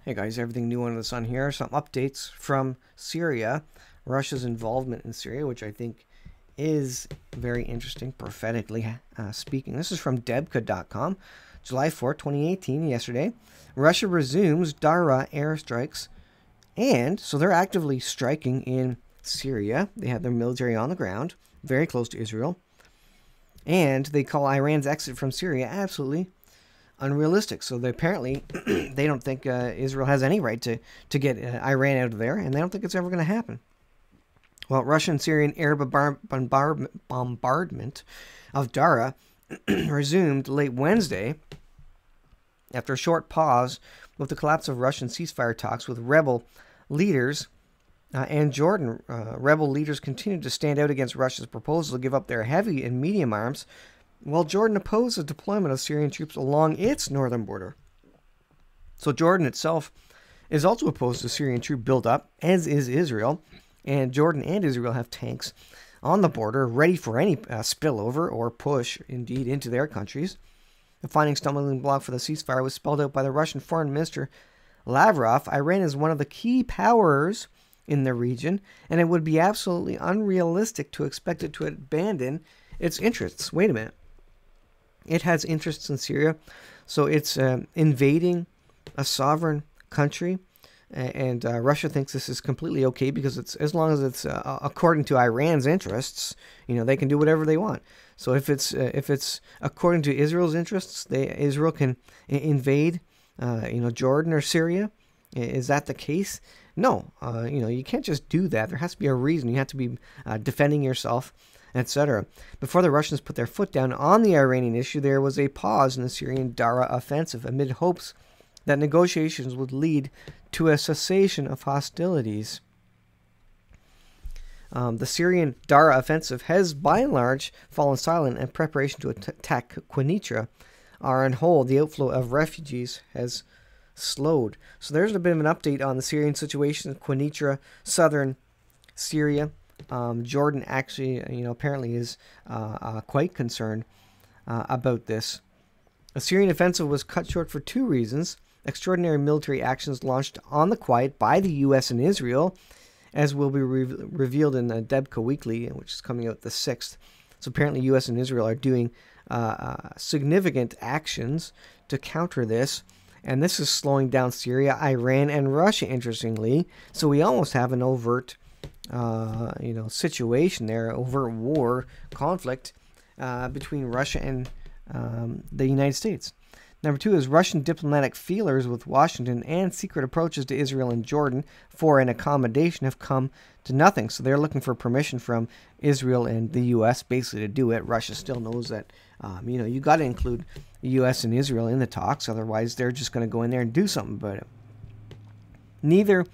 Hey guys, everything new under the sun here. Some updates from Syria, Russia's involvement in Syria, which I think is very interesting, prophetically speaking. This is from debka.com, July 4, 2018, yesterday. Russia resumes Dara airstrikes, and so they're actively striking in Syria. They have their military on the ground, very close to Israel, and they call Iran's exit from Syria absolutely unrealistic. So they apparently they don't think Israel has any right to get Iran out of there, and they don't think it's ever going to happen. Well, Russian Syrian air bombardment of Dara resumed late Wednesday after a short pause with the collapse of Russian ceasefire talks with rebel leaders and Jordan. Rebel leaders continued to stand out against Russia's proposal to give up their heavy and medium arms, while Jordan opposed the deployment of Syrian troops along its northern border. So Jordan itself is also opposed to Syrian troop buildup, as is Israel, and Jordan and Israel have tanks on the border ready for any spillover or push, indeed, into their countries. The final stumbling block for the ceasefire was spelled out by the Russian Foreign Minister Lavrov. Iran is one of the key powers in the region, and it would be absolutely unrealistic to expect it to abandon its interests. Wait a minute. It has interests in Syria, so it's invading a sovereign country, and Russia thinks this is completely okay because it's as long as it's according to Iran's interests, they can do whatever they want. So if it's according to Israel's interests, Israel can invade, Jordan or Syria. Is that the case? No, you can't just do that. There has to be a reason. You have to be defending yourself, etc. Before the Russians put their foot down on the Iranian issue, there was a pause in the Syrian Dara offensive amid hopes that negotiations would lead to a cessation of hostilities. The Syrian Dara offensive has, by and large, fallen silent, and preparation to attack Quneitra are on hold. The outflow of refugees has slowed. So there's a bit of an update on the Syrian situation in Quneitra, southern Syria. Jordan actually, apparently is quite concerned about this. A Syrian offensive was cut short for two reasons. Extraordinary military actions launched on the quiet by the U.S. and Israel, as will be revealed in the Debka Weekly, which is coming out the 6th. So apparently U.S. and Israel are doing significant actions to counter this. And this is slowing down Syria, Iran, and Russia, interestingly. So we almost have an overt situation there, overt war, conflict between Russia and the United States. Number two is Russian diplomatic feelers with Washington and secret approaches to Israel and Jordan for an accommodation have come to nothing. So they're looking for permission from Israel and the U.S. basically to do it. Russia still knows that, you got to include the U.S. and Israel in the talks. Otherwise, they're just going to go in there and do something about it. Neither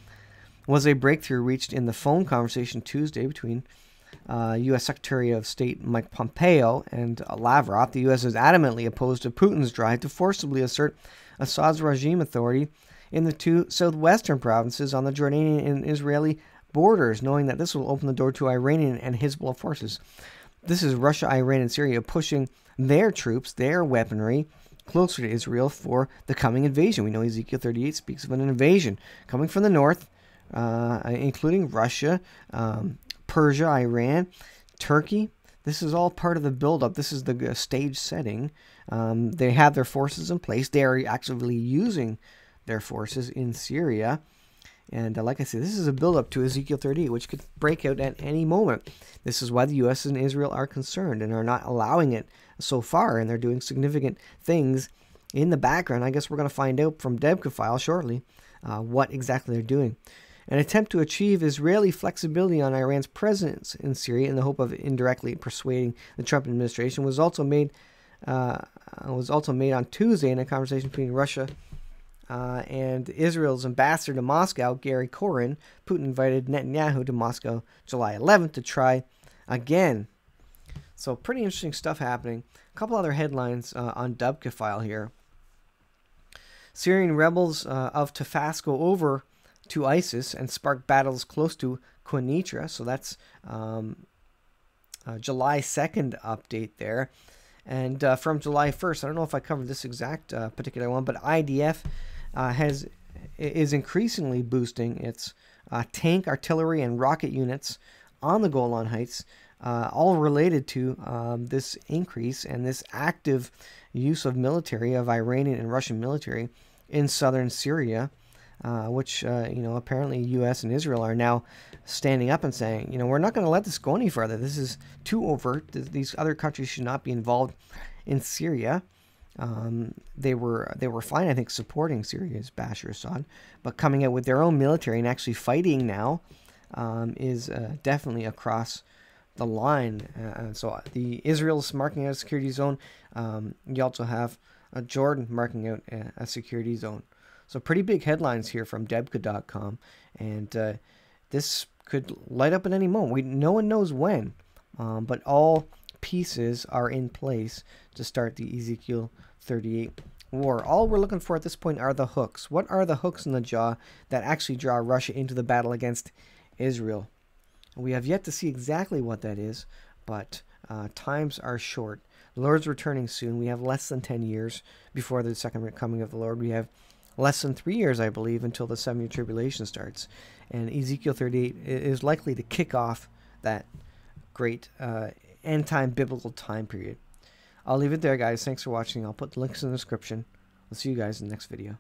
was a breakthrough reached in the phone conversation Tuesday between U.S. Secretary of State Mike Pompeo and Lavrov. The U.S. is adamantly opposed to Putin's drive to forcibly assert Assad's regime authority in the two southwestern provinces on the Jordanian and Israeli borders, knowing that this will open the door to Iranian and Hezbollah forces. This is Russia, Iran, and Syria pushing their troops, their weaponry, closer to Israel for the coming invasion. We know Ezekiel 38 speaks of an invasion coming from the north, including Russia, Persia, Iran, Turkey. This is all part of the buildup. This is the stage setting. They have their forces in place. They are actively using their forces in Syria. And like I said, this is a buildup to Ezekiel 38, which could break out at any moment. This is why the U.S. and Israel are concerned and are not allowing it so far. And they're doing significant things in the background. I guess we're going to find out from Debka file shortly what exactly they're doing. An attempt to achieve Israeli flexibility on Iran's presence in Syria in the hope of indirectly persuading the Trump administration was also made on Tuesday in a conversation between Russia and Israel's ambassador to Moscow, Gary Koren. Putin invited Netanyahu to Moscow July 11th to try again. So pretty interesting stuff happening. A couple other headlines on Debka file here. Syrian rebels of Tafas go over to ISIS and spark battles close to Quneitra. So that's July 2nd update there. And from July 1st, I don't know if I covered this exact particular one, but IDF has is increasingly boosting its tank, artillery, and rocket units on the Golan Heights, all related to this increase and this active use of military, of Iranian and Russian military in southern Syria, which, apparently U.S. and Israel are now standing up and saying, we're not going to let this go any further. This is too overt. These other countries should not be involved in Syria. They were fine, I think, supporting Syria's Bashar Assad, but coming out with their own military and actually fighting now is definitely across the line. So the Israel's marking out a security zone. You also have Jordan marking out a security zone. So pretty big headlines here from Debka.com, and this could light up at any moment. No one knows when, but all pieces are in place to start the Ezekiel 38 war. All we're looking for at this point are the hooks. What are the hooks in the jaw that actually draw Russia into the battle against Israel? We have yet to see exactly what that is, but times are short. The Lord's returning soon. We have less than 10 years before the second coming of the Lord. We have less than 3 years, I believe, until the 7-year tribulation starts. And Ezekiel 38 is likely to kick off that great end-time biblical time period. I'll leave it there, guys. Thanks for watching. I'll put the links in the description. I'll see you guys in the next video.